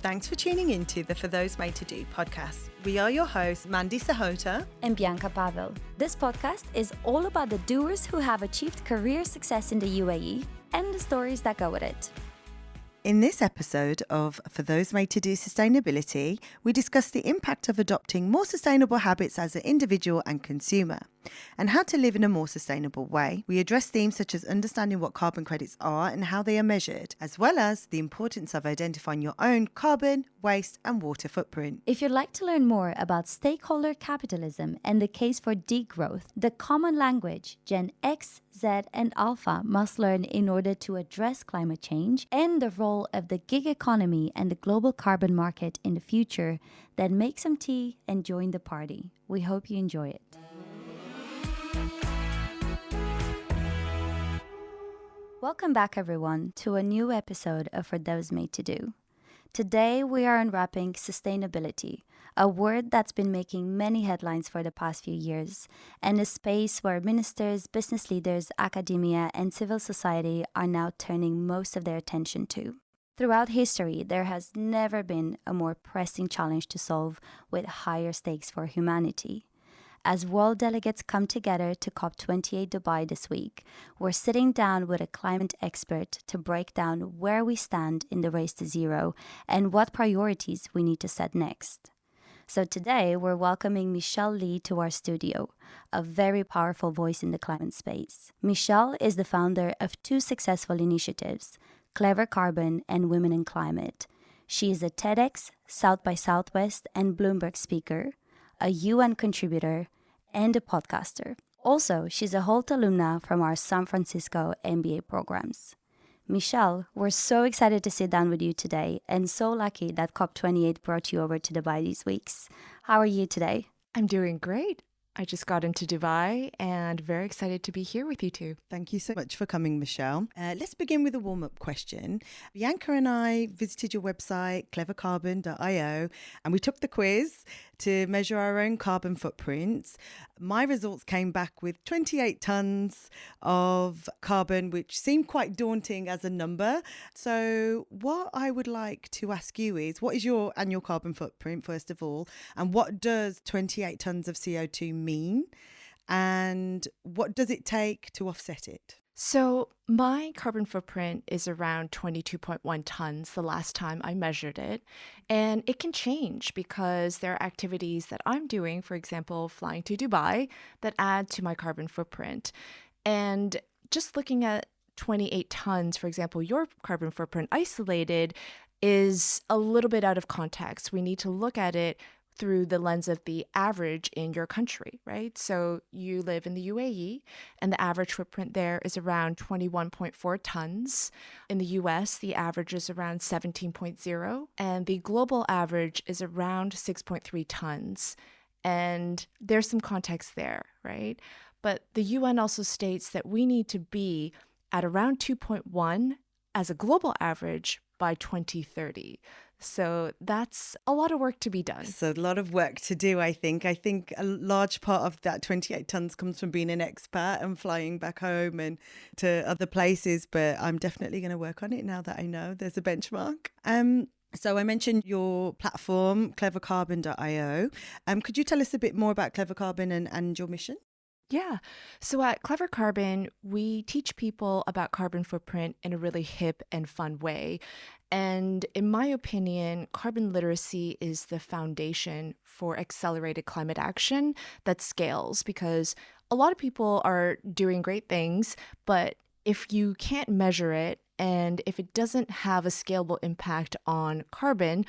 Thanks for tuning into the For Those Made to Do podcast. We are your hosts, Mandy Sahota and Bianca Pavel. This podcast is all about the doers who have achieved career success in the UAE and the stories that go with it. In this episode of For Those Made to Do Sustainability, we discuss the impact of adopting more sustainable habits as an individual and consumer, and how to live in a more sustainable way. We address themes such as understanding what carbon credits are and how they are measured, as well as the importance of identifying your own carbon, waste and water footprint. If you'd like to learn more about stakeholder capitalism and the case for degrowth, the common language Gen X, Z and Alpha must learn in order to address climate change, and the role of the gig economy and the global carbon market in the future, then make some tea and join the party. We hope you enjoy it. Welcome back, everyone, to a new episode of For Those Made to Do. Today, we are unwrapping sustainability, a word that's been making many headlines for the past few years, and a space where ministers, business leaders, academia, and civil society are now turning most of their attention to. Throughout history, there has never been a more pressing challenge to solve with higher stakes for humanity. As world delegates come together to COP28 Dubai this week, we're sitting down with a climate expert to break down where we stand in the race to zero and what priorities we need to set next. So today, we're welcoming Michelle Lee to our studio, a very powerful voice in the climate space. Michelle is the founder of two successful initiatives, Clever Carbon and Women in Climate. She is a TEDx, South by Southwest and Bloomberg speaker, a UN contributor, and a podcaster. Also, she's a Holt alumna from our San Francisco MBA programs. Michelle, we're so excited to sit down with you today and so lucky that COP28 brought you over to Dubai these weeks. How are you today? I'm doing great. I just got into Dubai and very excited to be here with you two. Thank you so much for coming, Michelle. Let's begin with a warm-up question. Bianca and I visited your website, clevercarbon.io, and we took the quiz to measure our own carbon footprints. My results came back with 28 tons of carbon, which seemed quite daunting as a number. So what I would like to ask you is, what is your annual carbon footprint, first of all, and what does 28 tons of CO2 mean, and what does it take to offset it? So my carbon footprint is around 22.1 tons the last time I measured it. And it can change because there are activities that I'm doing, for example, flying to Dubai, that add to my carbon footprint. And just looking at 28 tons, for example, your carbon footprint isolated is a little bit out of context. We need to look at it through the lens of the average in your country, right? So you live in the UAE, and the average footprint there is around 21.4 tons. In the US, the average is around 17.0, and the global average is around 6.3 tons. And there's some context there, right? But the UN also states that we need to be at around 2.1 as a global average by 2030. So that's a lot of work to be done. So a lot of work to do, I think. I think a large part of that 28 tons comes from being an expat and flying back home and to other places. But I'm definitely going to work on it now that I know there's a benchmark. So I mentioned your platform, clevercarbon.io. Could you tell us a bit more about Clever Carbon and your mission? Yeah. So at Clever Carbon, we teach people about carbon footprint in a really hip and fun way. And in my opinion, carbon literacy is the foundation for accelerated climate action that scales, because a lot of people are doing great things, but if you can't measure it and if it doesn't have a scalable impact on carbon,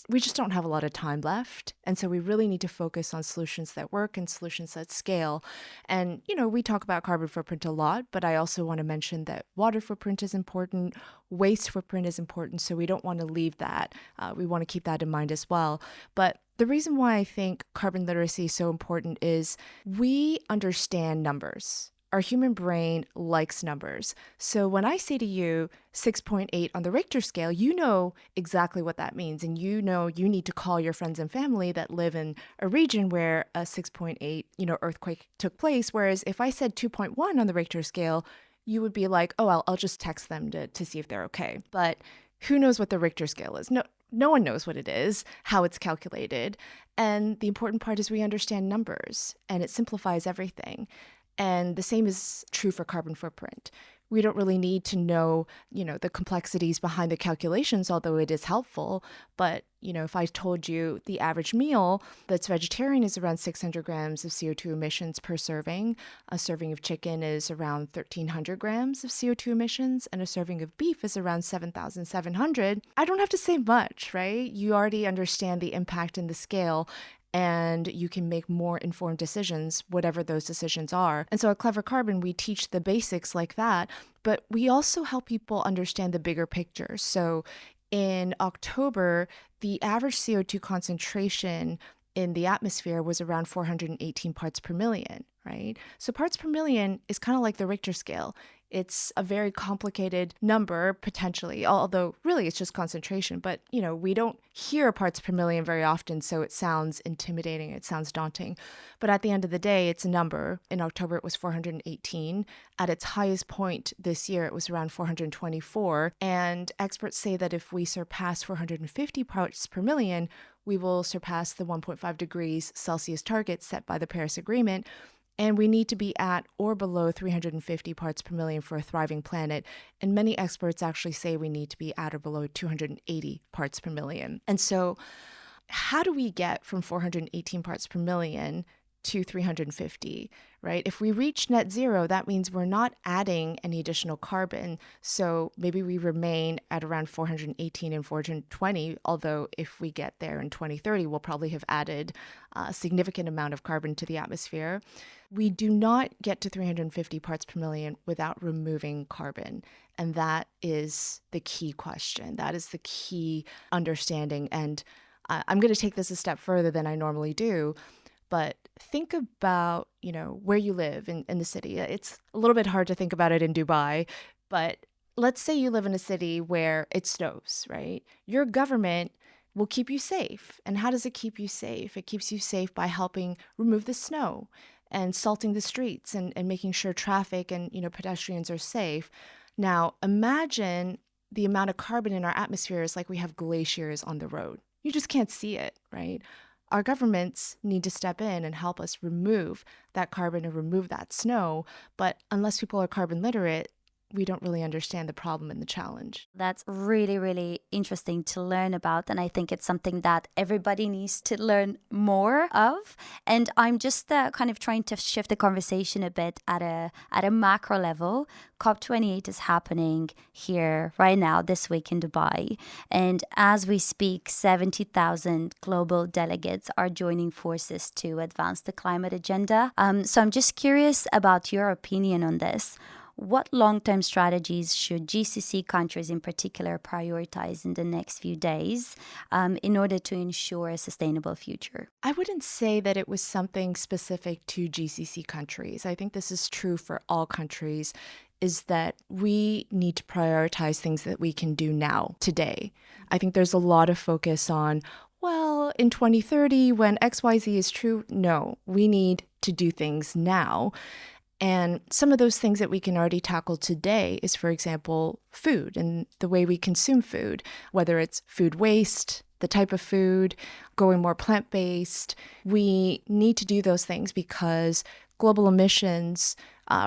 we just don't have a lot of time left. And so we really need to focus on solutions that work and solutions that scale. And, we talk about carbon footprint a lot, but I also want to mention that water footprint is important, waste footprint is important. So we don't want to leave that. We want to keep that in mind as well. But the reason why I think carbon literacy is so important is we understand numbers. Our human brain likes numbers. So when I say to you 6.8 on the Richter scale, you know exactly what that means. And you know you need to call your friends and family that live in a region where a 6.8, earthquake took place. Whereas if I said 2.1 on the Richter scale, you would be like, oh, I'll just text them to see if they're okay. But who knows what the Richter scale is? no one knows what it is, how it's calculated. And the important part is we understand numbers, and it simplifies everything. And the same is true for carbon footprint. We don't really need to know, the complexities behind the calculations, although it is helpful. But, if I told you the average meal that's vegetarian is around 600 grams of CO2 emissions per serving, a serving of chicken is around 1,300 grams of CO2 emissions, and a serving of beef is around 7,700, I don't have to say much, right? You already understand the impact and the scale, and you can make more informed decisions, whatever those decisions are. And so at Clever Carbon, we teach the basics like that, but we also help people understand the bigger picture. So in October, the average CO2 concentration in the atmosphere was around 418 parts per million, right? So parts per million is kind of like the Richter scale. It's a very complicated number, potentially, although really it's just concentration. But, we don't hear parts per million very often, so it sounds intimidating. It sounds daunting. But at the end of the day, it's a number. In October, it was 418. At its highest point this year, it was around 424. And experts say that if we surpass 450 parts per million, we will surpass the 1.5 degrees Celsius target set by the Paris Agreement. And we need to be at or below 350 parts per million for a thriving planet. And many experts actually say we need to be at or below 280 parts per million. And so how do we get from 418 parts per million to 350, right? If we reach net zero, that means we're not adding any additional carbon. So maybe we remain at around 418 and 420, although if we get there in 2030, we'll probably have added a significant amount of carbon to the atmosphere. We do not get to 350 parts per million without removing carbon. And that is the key question. That is the key understanding. And I'm going to take this a step further than I normally do. But think about, where you live in the city. It's a little bit hard to think about it in Dubai, but let's say you live in a city where it snows, right? Your government will keep you safe. And how does it keep you safe? It keeps you safe by helping remove the snow and salting the streets and making sure traffic and, pedestrians are safe. Now, imagine the amount of carbon in our atmosphere is like we have glaciers on the road. You just can't see it, right? Our governments need to step in and help us remove that carbon and remove that snow. But unless people are carbon literate, we don't really understand the problem and the challenge. That's really, really interesting to learn about. And I think it's something that everybody needs to learn more of. And I'm just kind of trying to shift the conversation a bit at a macro level. COP28 is happening here right now, this week in Dubai. And as we speak, 70,000 global delegates are joining forces to advance the climate agenda. So I'm just curious about your opinion on this. What long-term strategies should GCC countries in particular prioritize in the next few days in order to ensure a sustainable future? I wouldn't say that it was something specific to GCC countries. I think this is true for all countries, is that we need to prioritize things that we can do now, today. I think there's a lot of focus on, well, in 2030, when XYZ is true, no, we need to do things now. And some of those things that we can already tackle today is, for example, food and the way we consume food, whether it's food waste, the type of food, going more plant-based. We need to do those things because global emissions,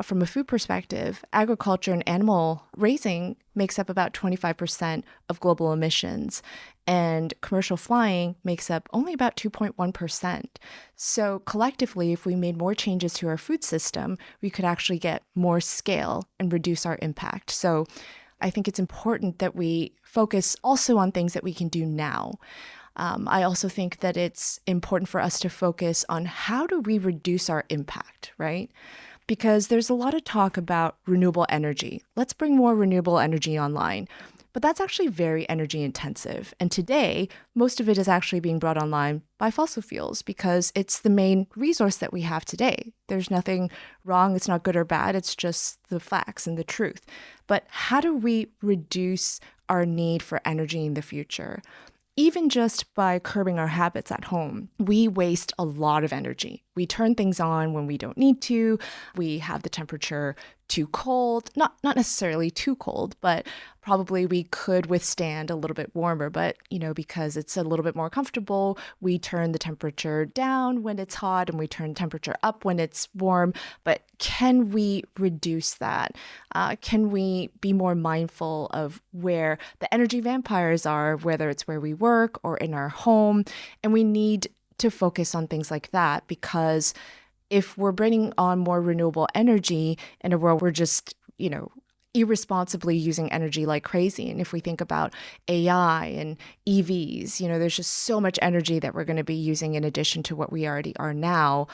from a food perspective, agriculture and animal raising makes up about 25% of global emissions, and commercial flying makes up only about 2.1%. So collectively, if we made more changes to our food system, we could actually get more scale and reduce our impact. So I think it's important that we focus also on things that we can do now. I also think that it's important for us to focus on how do we reduce our impact, right? Because there's a lot of talk about renewable energy. Let's bring more renewable energy online. But that's actually very energy intensive. And today, most of it is actually being brought online by fossil fuels because it's the main resource that we have today. There's nothing wrong. It's not good or bad. It's just the facts and the truth. But how do we reduce our need for energy in the future? Even just by curbing our habits at home, we waste a lot of energy. We turn things on when we don't need to. We have the temperature too cold, not necessarily too cold, but probably we could withstand a little bit warmer. But, because it's a little bit more comfortable, we turn the temperature down when it's hot and we turn the temperature up when it's warm. But can we reduce that? Can we be more mindful of where the energy vampires are, whether it's where we work or in our home? And we need to focus on things like that, because if we're bringing on more renewable energy in a world we're just, irresponsibly using energy like crazy. And if we think about AI and EVs, there's just so much energy that we're going to be using in addition to what we already are now.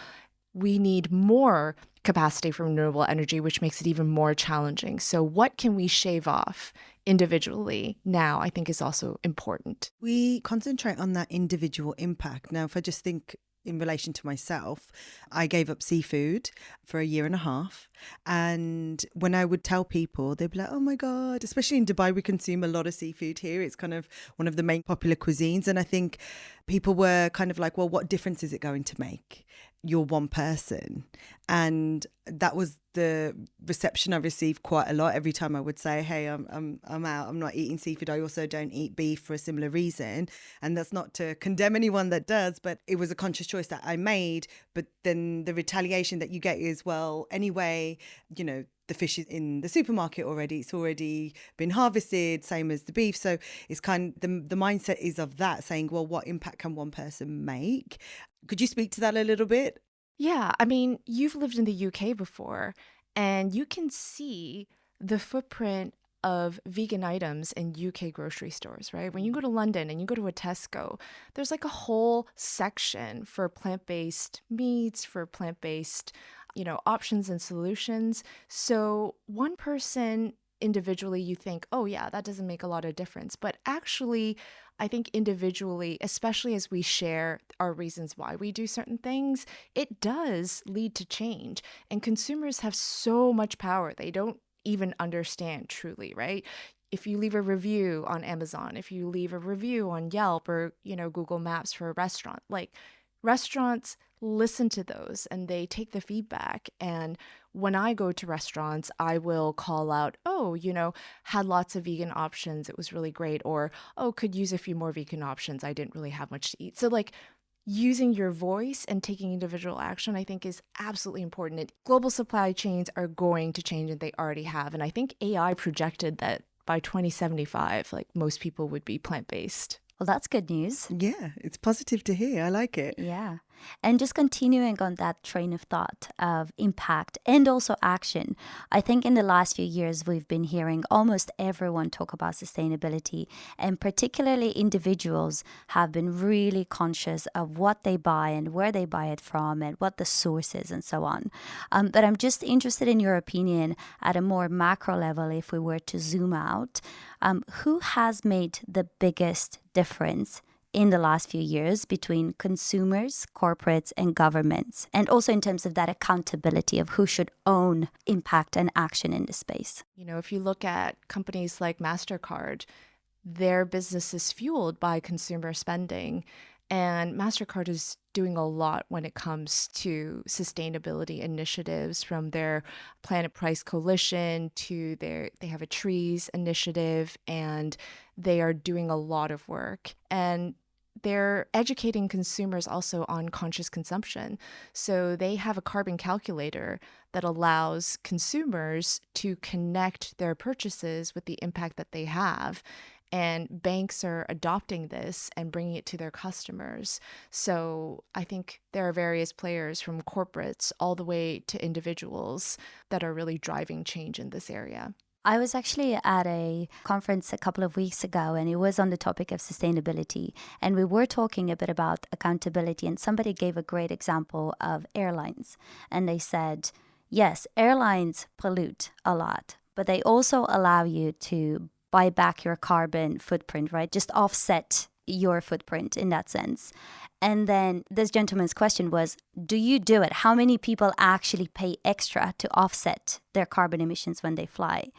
We need more capacity for renewable energy, which makes it even more challenging. So what can we shave off individually now, I think, is also important. We concentrate on that individual impact. Now, if I just think in relation to myself, I gave up seafood for 1.5 years. And when I would tell people, they'd be like, oh my God, especially in Dubai, we consume a lot of seafood here. It's kind of one of the main popular cuisines. And I think people were kind of like, well, what difference is it going to make? You're one person. And that was the reception I received quite a lot every time I would say, hey, I'm out, I'm not eating seafood. I also don't eat beef for a similar reason. And that's not to condemn anyone that does, but it was a conscious choice that I made. But then the retaliation that you get is, well, anyway, the fish is in the supermarket already. It's already been harvested, same as the beef. So it's kind of the mindset is of that, saying, well, what impact can one person make? Could you speak to that a little bit? Yeah, I mean, you've lived in the UK before, and you can see the footprint of vegan items in UK grocery stores, right? When you go to London and you go to a Tesco, there's like a whole section for plant-based meats, for plant-based, options and solutions. So one person individually, you think, oh yeah, that doesn't make a lot of difference. But actually, I think individually, especially as we share our reasons why we do certain things, it does lead to change. And consumers have so much power. They don't even understand truly, right? If you leave a review on Amazon, if you leave a review on Yelp or, Google Maps for a restaurant, like restaurants listen to those and they take the feedback. And when I go to restaurants, I will call out, oh, had lots of vegan options. It was really great. Or, oh, could use a few more vegan options. I didn't really have much to eat. So like using your voice and taking individual action, I think is absolutely important. Global supply chains are going to change and they already have. And I think AI projected that by 2075, like most people would be plant-based. Well, that's good news. Yeah, it's positive to hear. I like it. Yeah. And just continuing on that train of thought of impact and also action, I think in the last few years, we've been hearing almost everyone talk about sustainability, and particularly individuals have been really conscious of what they buy and where they buy it from and what the source is and so on. But I'm just interested in your opinion at a more macro level, if we were to zoom out, who has made the biggest difference in the last few years between consumers, corporates, and governments, and also in terms of that accountability of who should own impact and action in the space? If you look at companies like MasterCard, their business is fueled by consumer spending. And MasterCard is doing a lot when it comes to sustainability initiatives, from their Planet Price Coalition to they have a trees initiative, and they are doing a lot of work. And they're educating consumers also on conscious consumption. So they have a carbon calculator that allows consumers to connect their purchases with the impact that they have. And banks are adopting this and bringing it to their customers. So I think there are various players from corporates all the way to individuals that are really driving change in this area. I was actually at a conference a couple of weeks ago, and it was on the topic of sustainability. And we were talking a bit about accountability, and somebody gave a great example of airlines. And they said, yes, airlines pollute a lot, but they also allow you to buy back your carbon footprint, right? Just offset your footprint in that sense. And then this gentleman's question was, do you do it? How many people actually pay extra to offset their carbon emissions when they fly.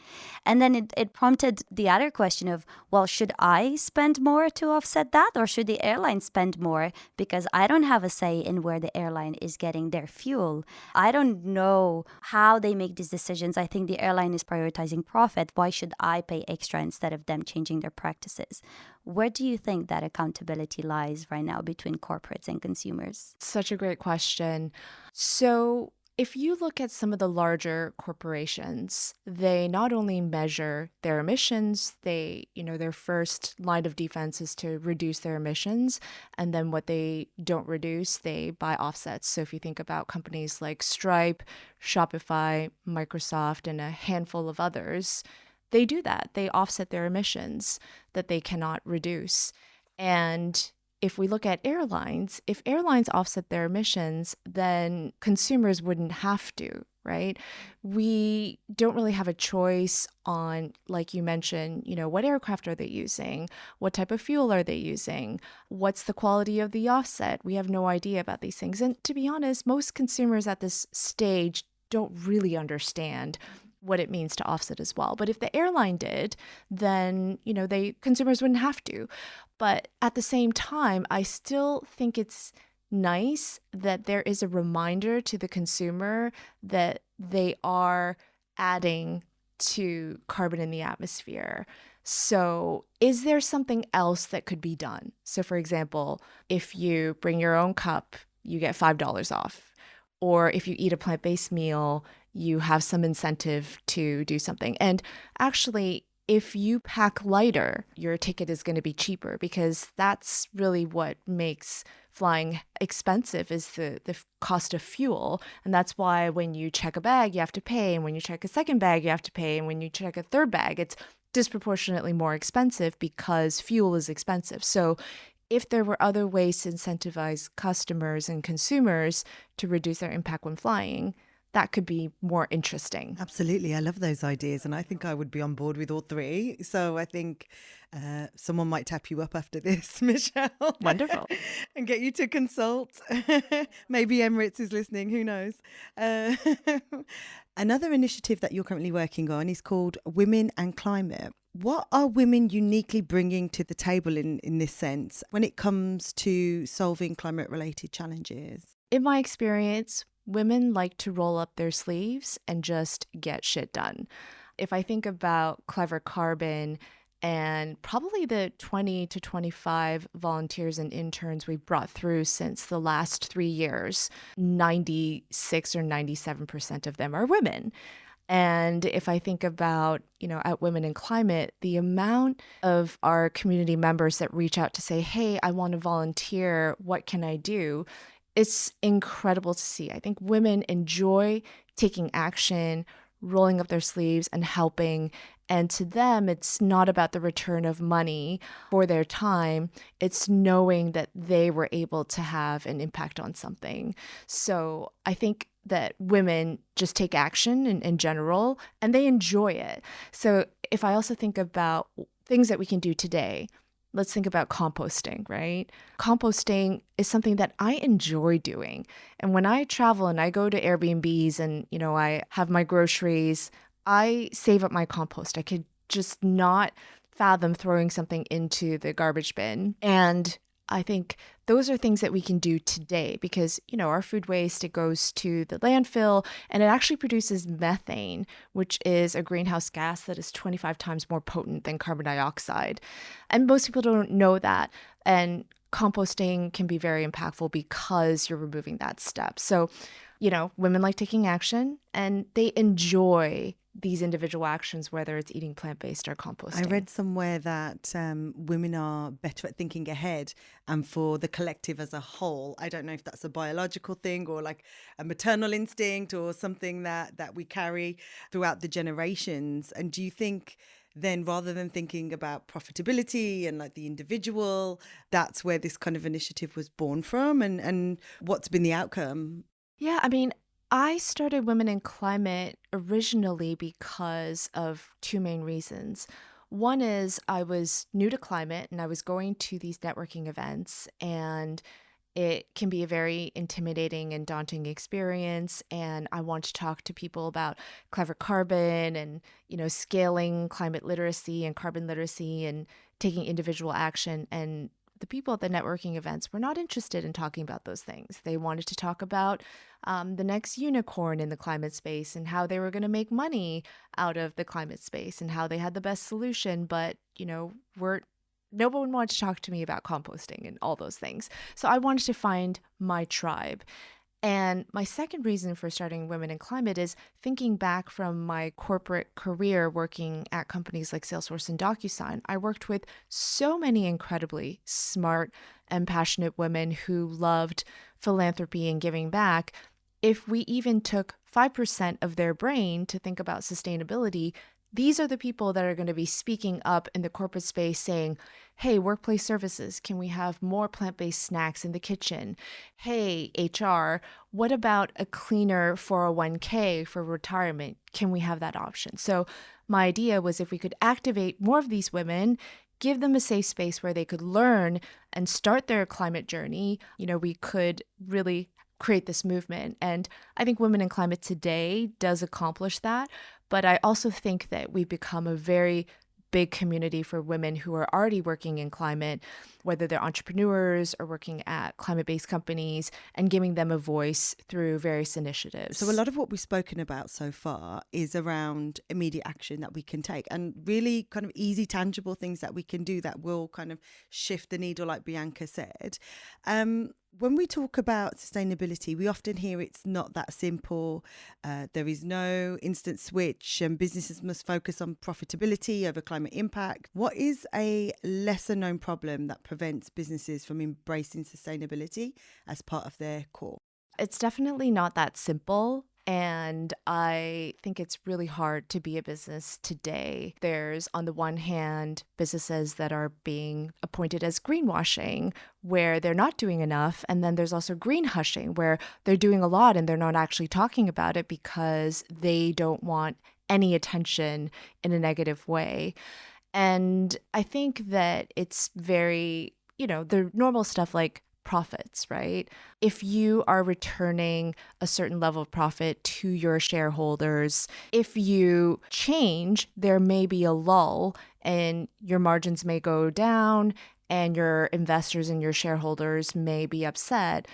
And then it prompted the other question of, well, should I spend more to offset that, or should the airline spend more? Because I don't have a say in where the airline is getting their fuel. I don't know how they make these decisions. I think the airline is prioritizing profit. Why should I pay extra instead of them changing their practices? Where do you think that accountability lies right now between corporates and consumers? Such a great question. So, if you look at some of the larger corporations, they not only measure their emissions, their first line of defense is to reduce their emissions. And then what they don't reduce, they buy offsets. So if you think about companies like Stripe, Shopify, Microsoft, and a handful of others, they do that. They offset their emissions that they cannot reduce. And if we look at airlines, if airlines offset their emissions, then consumers wouldn't have to, right? We don't really have a choice on, like you mentioned, what aircraft are they using? What type of fuel are they using? What's the quality of the offset? We have no idea about these things. And to be honest, most consumers at this stage don't really understand what it means to offset as well. But if the airline did, then, consumers wouldn't have to. But at the same time, I still think it's nice that there is a reminder to the consumer that they are adding to carbon in the atmosphere. So is there something else that could be done? So for example, if you bring your own cup, you get $5 off. Or if you eat a plant-based meal, you have some incentive to do something. And actually, if you pack lighter, your ticket is going to be cheaper, because that's really what makes flying expensive, is the cost of fuel. And that's why when you check a bag, you have to pay. And when you check a second bag, you have to pay. And when you check a third bag, it's disproportionately more expensive because fuel is expensive. So if there were other ways to incentivize customers and consumers to reduce their impact when flying, that could be more interesting. Absolutely. I love those ideas. And I think I would be on board with all three. So I think someone might tap you up after this, Michelle. Wonderful. And get you to consult. Maybe Emirates is listening. Who knows? Another initiative that you're currently working on is called Women and Climate. What are women uniquely bringing to the table in this sense when it comes to solving climate-related challenges? In my experience, women like to roll up their sleeves and just get shit done. If I think about Clever Carbon and probably the 20 to 25 volunteers and interns we brought through since the last 3 years, 96 or 97% of them are women. And if I think about, at Women in Climate, the amount of our community members that reach out to say, hey, I want to volunteer, what can I do? It's incredible to see. I think women enjoy taking action, rolling up their sleeves and helping. And to them, it's not about the return of money for their time. It's knowing that they were able to have an impact on something. So I think that women just take action in general, and they enjoy it. So if I also think about things that we can do today, let's think about composting, right? Composting is something that I enjoy doing. And when I travel and I go to Airbnbs and, I have my groceries, I save up my compost. I could just not fathom throwing something into the garbage bin. And I think those are things that we can do today because, our food waste, it goes to the landfill and it actually produces methane, which is a greenhouse gas that is 25 times more potent than carbon dioxide. And most people don't know that. And composting can be very impactful because you're removing that step. So, women like taking action and they enjoy these individual actions, whether it's eating plant-based or composting. I read somewhere that women are better at thinking ahead and for the collective as a whole. I don't know if that's a biological thing or like a maternal instinct or something that we carry throughout the generations. And do you think then rather than thinking about profitability and like the individual, that's where this kind of initiative was born from and what's been the outcome? Yeah, I started Women in Climate originally because of two main reasons. One is I was new to climate and I was going to these networking events and It can be a very intimidating and daunting experience, and I want to talk to people about Clever Carbon and, scaling climate literacy and carbon literacy and taking individual action. And the people at the networking events were not interested in talking about those things. They wanted to talk about the next unicorn in the climate space and how they were going to make money out of the climate space and how they had the best solution. But, no one wanted to talk to me about composting and all those things. So I wanted to find my tribe. And my second reason for starting Women in Climate is thinking back from my corporate career working at companies like Salesforce and DocuSign. I worked with so many incredibly smart and passionate women who loved philanthropy and giving back. If we even took 5% of their brain to think about sustainability, these are the people that are going to be speaking up in the corporate space saying, hey, workplace services, can we have more plant-based snacks in the kitchen? Hey, HR, what about a cleaner 401k for retirement? Can we have that option? So my idea was if we could activate more of these women, give them a safe space where they could learn and start their climate journey, we could really create this movement. And I think Women in Climate today does accomplish that. But I also think that we've become a very big community for women who are already working in climate, whether they're entrepreneurs or working at climate-based companies, and giving them a voice through various initiatives. So a lot of what we've spoken about so far is around immediate action that we can take and really kind of easy, tangible things that we can do that will kind of shift the needle, like Bianca said. When we talk about sustainability, we often hear it's not that simple. There is no instant switch and businesses must focus on profitability over climate impact. What is a lesser known problem that prevents businesses from embracing sustainability as part of their core? It's definitely not that simple. And I think it's really hard to be a business today. There's, on the one hand, businesses that are being appointed as greenwashing, where they're not doing enough. And then there's also greenhushing, where they're doing a lot and they're not actually talking about it because they don't want any attention in a negative way. And I think that it's very, the normal stuff like profits, right? If you are returning a certain level of profit to your shareholders, if you change, there may be a lull and your margins may go down and your investors and your shareholders may be upset.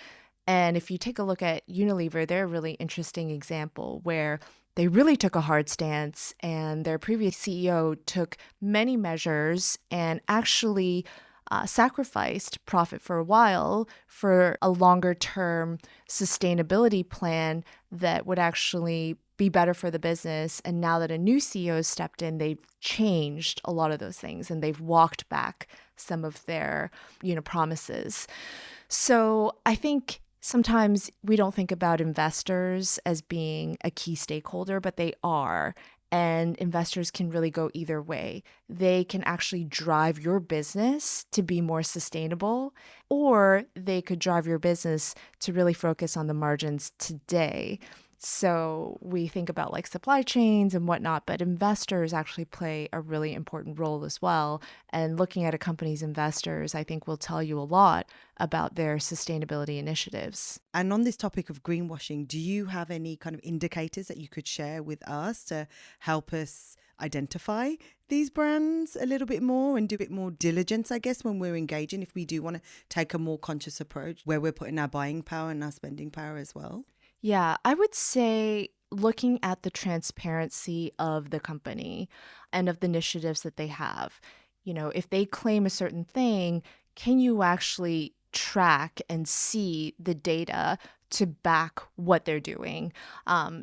And if you take a look at Unilever, they're a really interesting example where they really took a hard stance and their previous CEO took many measures and actually sacrificed profit for a while for a longer term sustainability plan that would actually be better for the business. And now that a new CEO has stepped in, they've changed a lot of those things and they've walked back some of their, promises. So I think sometimes we don't think about investors as being a key stakeholder, but they are. And investors can really go either way. They can actually drive your business to be more sustainable, or they could drive your business to really focus on the margins today. So we think about like supply chains and whatnot, but investors actually play a really important role as well. And looking at a company's investors, I think will tell you a lot about their sustainability initiatives. And on this topic of greenwashing, do you have any kind of indicators that you could share with us to help us identify these brands a little bit more and do a bit more diligence, I guess, when we're engaging, if we do want to take a more conscious approach where we're putting our buying power and our spending power as well? Yeah, I would say looking at the transparency of the company and of the initiatives that they have. If they claim a certain thing, can you actually track and see the data to back what they're doing?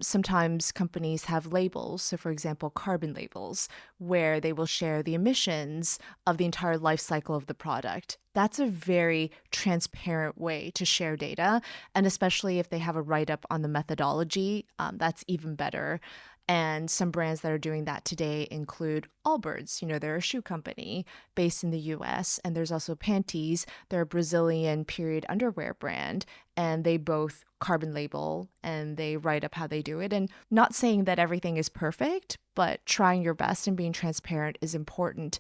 Sometimes companies have labels. So for example, carbon labels, where they will share the emissions of the entire life cycle of the product. That's a very transparent way to share data. And especially if they have a write-up on the methodology, that's even better. And some brands that are doing that today include Allbirds. They're a shoe company based in the US. And there's also Panties. They're a Brazilian period underwear brand. And they both carbon label and they write up how they do it. And not saying that everything is perfect, but trying your best and being transparent is important.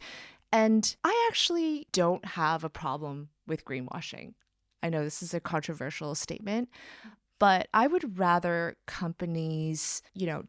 And I actually don't have a problem with greenwashing. I know this is a controversial statement, but I would rather companies,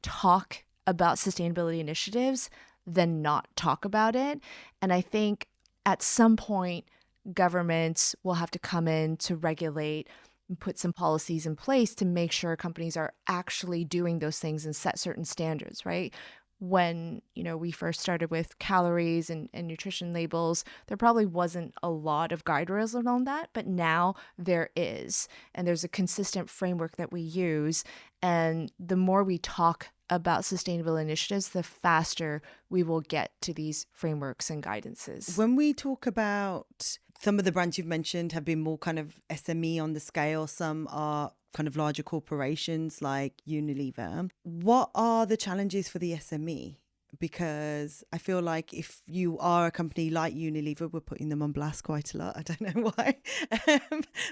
talk about sustainability initiatives than not talk about it. And I think at some point, governments will have to come in to regulate and put some policies in place to make sure companies are actually doing those things and set certain standards, right? When, we first started with calories and nutrition labels, there probably wasn't a lot of guide rails around that, but now there is. And there's a consistent framework that we use. And the more we talk about sustainable initiatives, the faster we will get to these frameworks and guidances. When we talk about some of the brands you've mentioned have been more kind of SME on the scale, some are kind of larger corporations like Unilever. What are the challenges for the SME? Because I feel like if you are a company like Unilever, we're putting them on blast quite a lot. I don't know why,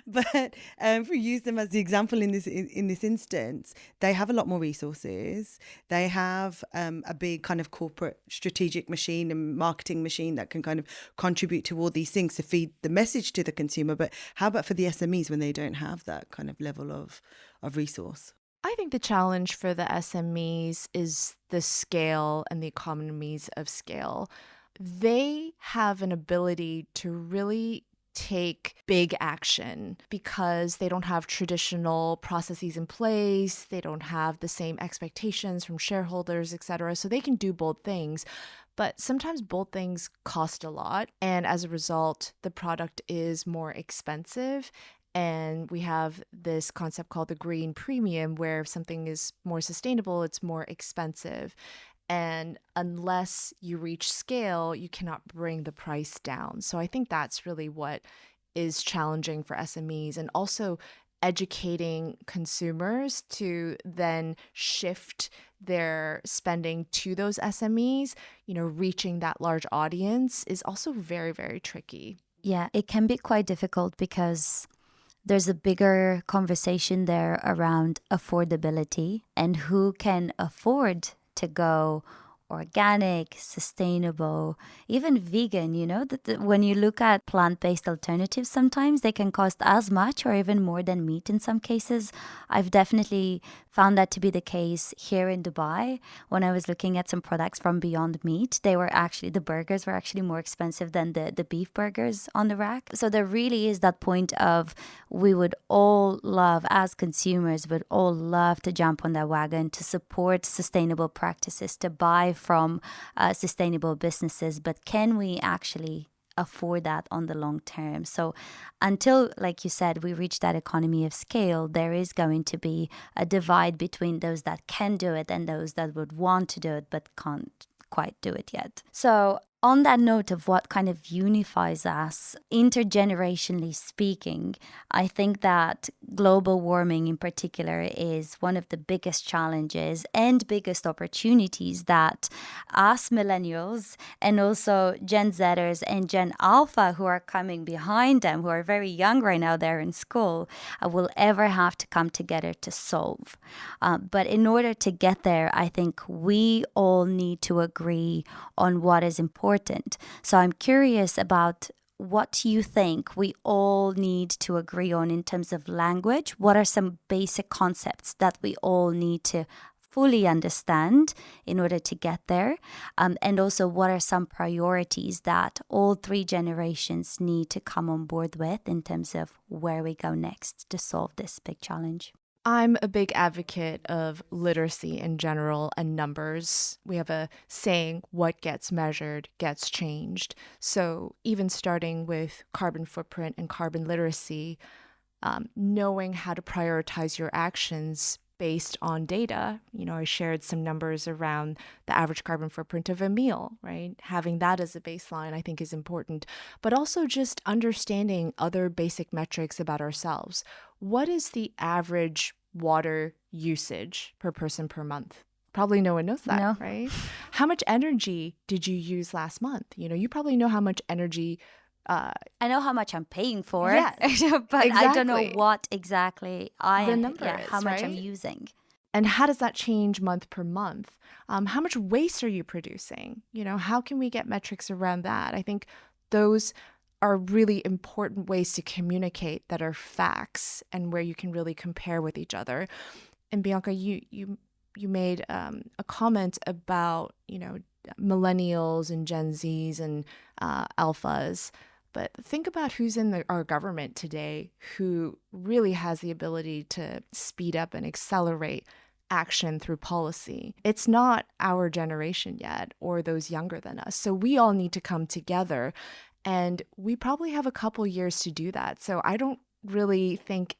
but if we use them as the example in this instance, they have a lot more resources. They have a big kind of corporate strategic machine and marketing machine that can kind of contribute to all these things to feed the message to the consumer. But how about for the SMEs when they don't have that kind of level of resource? I think the challenge for the SMEs is the scale and the economies of scale. They have an ability to really take big action because they don't have traditional processes in place. They don't have the same expectations from shareholders, etc. So they can do bold things. But sometimes bold things cost a lot. And as a result, the product is more expensive. And we have this concept called the green premium, where if something is more sustainable, it's more expensive. And unless you reach scale, you cannot bring the price down. So I think that's really what is challenging for SMEs, and also educating consumers to then shift their spending to those SMEs. Reaching that large audience is also very, very tricky. Yeah, it can be quite difficult because there's a bigger conversation there around affordability and who can afford to go organic, sustainable, even vegan. When you look at plant-based alternatives, sometimes they can cost as much or even more than meat in some cases. I've definitely found that to be the case here in Dubai. When I was looking at some products from Beyond Meat, the burgers were actually more expensive than the beef burgers on the rack. So there really is that point of we would all love, as consumers, would all love to jump on that wagon to support sustainable practices, to buy from sustainable businesses, but can we actually afford that on the long term? So until, like you said, we reach that economy of scale, there is going to be a divide between those that can do it and those that would want to do it but can't quite do it yet. So on that note of what kind of unifies us, intergenerationally speaking, I think that global warming in particular is one of the biggest challenges and biggest opportunities that us millennials and also Gen Zers and Gen Alpha, who are coming behind them, who are very young right now, they're in school, will ever have to come together to solve. But in order to get there, I think we all need to agree on what is important. So I'm curious about what you think we all need to agree on in terms of language. What are some basic concepts that we all need to fully understand in order to get there? And also, what are some priorities that all three generations need to come on board with in terms of where we go next to solve this big challenge? I'm a big advocate of literacy in general and numbers. We have a saying, what gets measured gets changed. So even starting with carbon footprint and carbon literacy, knowing how to prioritize your actions based on data. I shared some numbers around the average carbon footprint of a meal, right? Having that as a baseline, I think, is important. But also just understanding other basic metrics about ourselves. What is the average water usage per person per month? Probably no one knows that, No. right? How much energy did you use last month? You probably know how much energy I know how much I'm paying for, yes, but exactly. I don't know what exactly the number is, how much right? I'm using. And how does that change month per month? How much waste are you producing? How can we get metrics around that? I think those are really important ways to communicate that are facts and where you can really compare with each other. And Bianca, you made a comment about, millennials and Gen Zs and alphas. But think about who's in our government today who really has the ability to speed up and accelerate action through policy. It's not our generation yet or those younger than us. So we all need to come together, and we probably have a couple years to do that. So I don't really think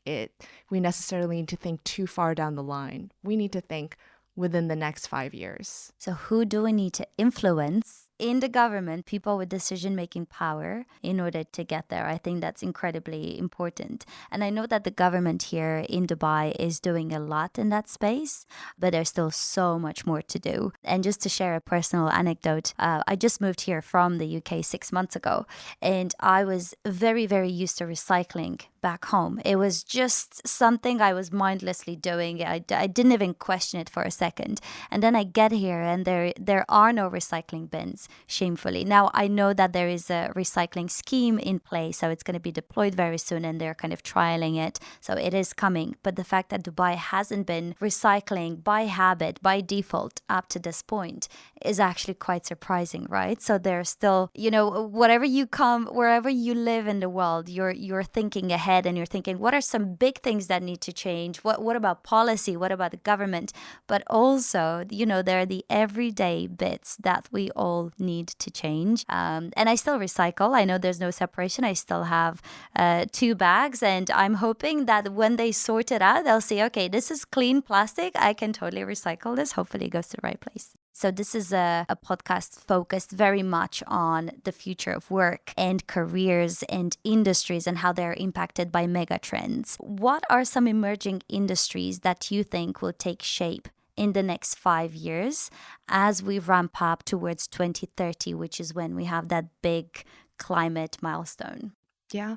we necessarily need to think too far down the line. We need to think within the next 5 years. So who do we need to influence in the government, people with decision-making power, in order to get there? I think that's incredibly important. And I know that the government here in Dubai is doing a lot in that space, but there's still so much more to do. And just to share a personal anecdote, I just moved here from the UK 6 months ago, and I was very, very used to recycling back home. It was just something I was mindlessly doing. I didn't even question it for a second. And then I get here and there are no recycling bins, shamefully. Now, I know that there is a recycling scheme in place, so it's going to be deployed very soon and they're kind of trialing it. So it is coming. But the fact that Dubai hasn't been recycling by habit, by default, up to this point is actually quite surprising, right? So there's still, wherever you live in the world, you're thinking ahead and you're thinking, what are some big things that need to change? What about policy? What about the government? But also, there are the everyday bits that we all need to change. And I still recycle. I know there's no separation. I still have 2 bags, and I'm hoping that when they sort it out, they'll say, okay, this is clean plastic. I can totally recycle this. Hopefully it goes to the right place. So this is a podcast focused very much on the future of work and careers and industries and how they're impacted by mega trends. What are some emerging industries that you think will take shape in the next 5 years as we ramp up towards 2030, which is when we have that big climate milestone? Yeah,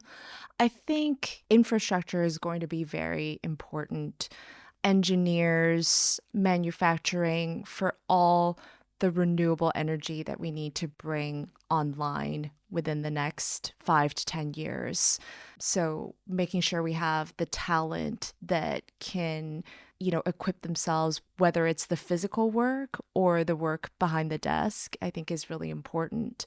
I think infrastructure is going to be very important. Engineers, manufacturing, for all the renewable energy that we need to bring online within the next 5 to 10 years. So making sure we have the talent that can, equip themselves, whether it's the physical work or the work behind the desk, I think is really important.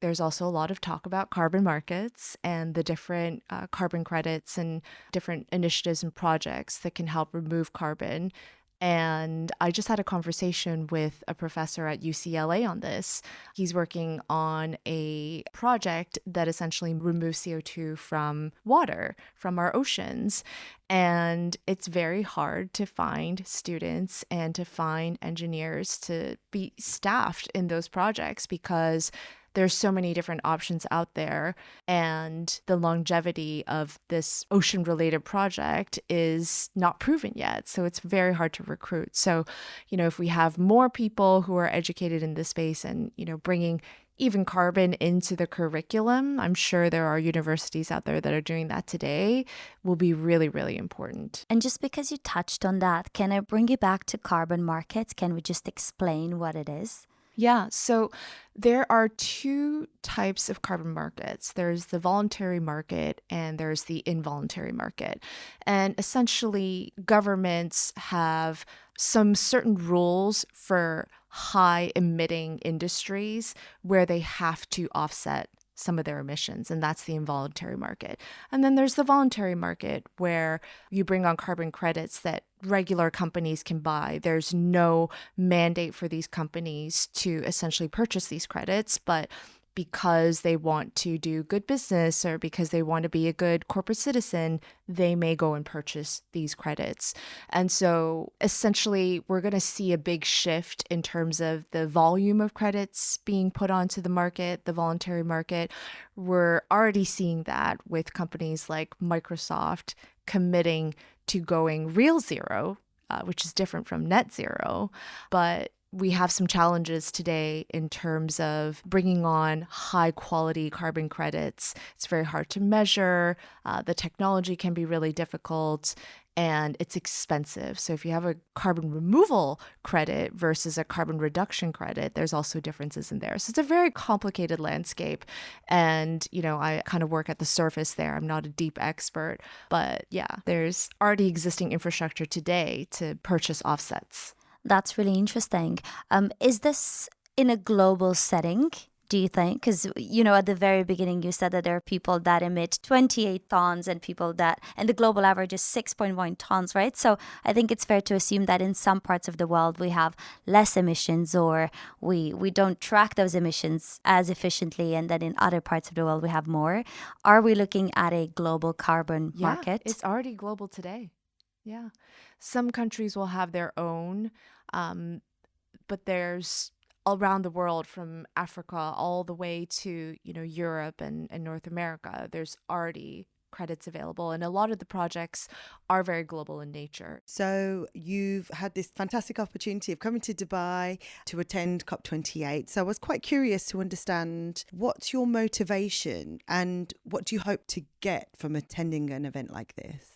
There's also a lot of talk about carbon markets and the different carbon credits and different initiatives and projects that can help remove carbon. And I just had a conversation with a professor at UCLA on this. He's working on a project that essentially removes CO2 from water, from our oceans. And it's very hard to find students and to find engineers to be staffed in those projects because there's so many different options out there, and the longevity of this ocean-related project is not proven yet. So it's very hard to recruit. So, if we have more people who are educated in this space and, bringing even carbon into the curriculum, I'm sure there are universities out there that are doing that today, will be really, really important. And just because you touched on that, can I bring you back to carbon markets? Can we just explain what it is? Yeah, so there are 2 types of carbon markets. There's the voluntary market and there's the involuntary market. And essentially, governments have some certain rules for high emitting industries where they have to offset some of their emissions, and that's the involuntary market. And then there's the voluntary market where you bring on carbon credits that regular companies can buy. There's no mandate for these companies to essentially purchase these credits, but because they want to do good business or because they want to be a good corporate citizen, they may go and purchase these credits. And so essentially, we're going to see a big shift in terms of the volume of credits being put onto the market, the voluntary market. We're already seeing that with companies like Microsoft committing to going real zero, which is different from net zero. But we have some challenges today in terms of bringing on high quality carbon credits. It's very hard to measure. The technology can be really difficult and it's expensive. So if you have a carbon removal credit versus a carbon reduction credit, there's also differences in there. So it's a very complicated landscape. And, I kind of work at the surface there. I'm not a deep expert, but yeah, there's already existing infrastructure today to purchase offsets. That's really interesting. Is this in a global setting, do you think? Because, at the very beginning, you said that there are people that emit 28 tons and and the global average is 6.1 tons, right? So I think it's fair to assume that in some parts of the world, we have less emissions or we don't track those emissions as efficiently. And then in other parts of the world, we have more. Are we looking at a global carbon market? It's already global today. Yeah. Some countries will have their own, but there's around the world from Africa all the way to, Europe and North America, there's already credits available. And a lot of the projects are very global in nature. So you've had this fantastic opportunity of coming to Dubai to attend COP28. So I was quite curious to understand what's your motivation and what do you hope to get from attending an event like this?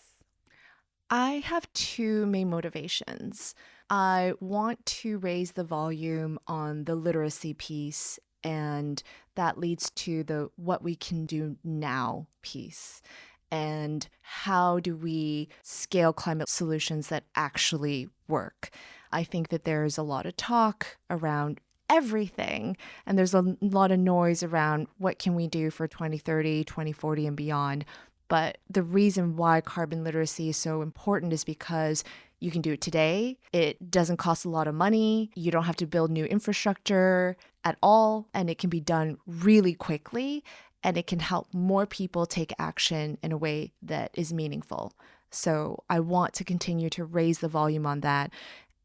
I have two main motivations. I want to raise the volume on the literacy piece, and that leads to the what we can do now piece. And how do we scale climate solutions that actually work? I think that there's a lot of talk around everything, and there's a lot of noise around what can we do for 2030, 2040, and beyond. But the reason why carbon literacy is so important is because you can do it today. It doesn't cost a lot of money. You don't have to build new infrastructure at all. And it can be done really quickly. And it can help more people take action in a way that is meaningful. So I want to continue to raise the volume on that.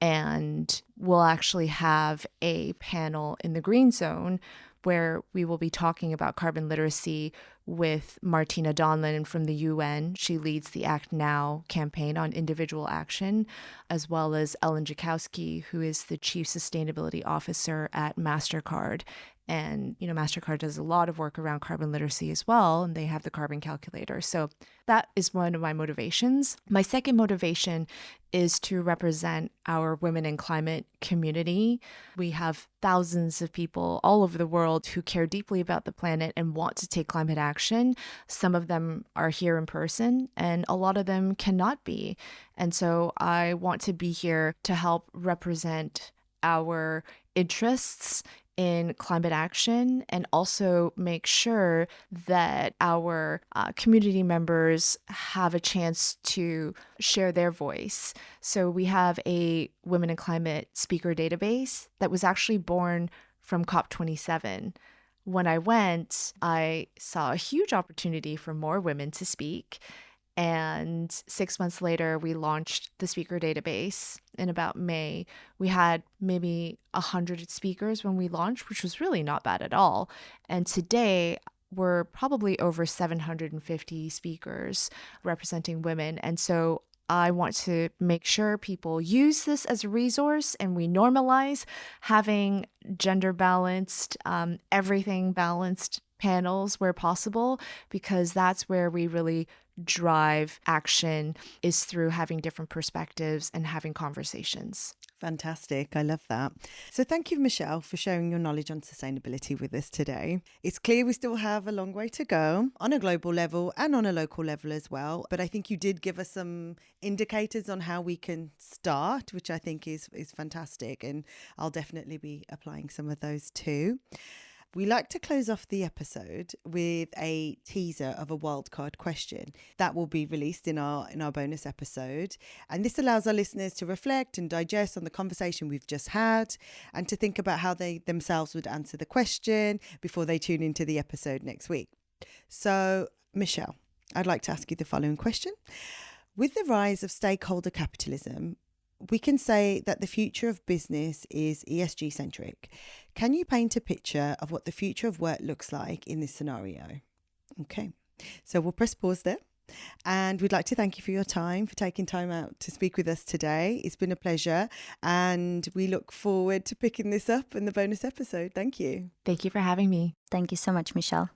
And we'll actually have a panel in the Green Zone where we will be talking about carbon literacy with Martina Donlan from the UN. She leads the Act Now campaign on individual action, as well as Ellen Jakowski, who is the Chief Sustainability Officer at MasterCard. And, MasterCard does a lot of work around carbon literacy as well, and they have the carbon calculator. So that is one of my motivations. My second motivation is to represent our women in climate community. We have thousands of people all over the world who care deeply about the planet and want to take climate action. Some of them are here in person, and a lot of them cannot be. And so I want to be here to help represent our interests in climate action and also make sure that our community members have a chance to share their voice. So we have a Women in Climate speaker database that was actually born from COP27. When I went, I saw a huge opportunity for more women to speak. And 6 months later, we launched the speaker database in about May. We had maybe 100 speakers when we launched, which was really not bad at all. And today, we're probably over 750 speakers representing women. And so I want to make sure people use this as a resource and we normalize having gender balanced, everything balanced panels where possible, because that's where we really drive action, is through having different perspectives and having conversations. Fantastic. I love that. So thank you, Michelle, for sharing your knowledge on sustainability with us today. It's clear we still have a long way to go on a global level and on a local level as well. But I think you did give us some indicators on how we can start, which I think is fantastic. And I'll definitely be applying some of those too. We like to close off the episode with a teaser of a wildcard question that will be released in our bonus episode. And this allows our listeners to reflect and digest on the conversation we've just had and to think about how they themselves would answer the question before they tune into the episode next week. So, Michelle, I'd like to ask you the following question. With the rise of stakeholder capitalism, we can say that the future of business is ESG centric. Can you paint a picture of what the future of work looks like in this scenario? Okay, so we'll press pause there And we'd like to thank you for your time, for taking time out to speak with us today. It's been a pleasure. And we look forward to picking this up in the bonus episode. Thank you. Thank you for having me. Thank you so much, Michelle.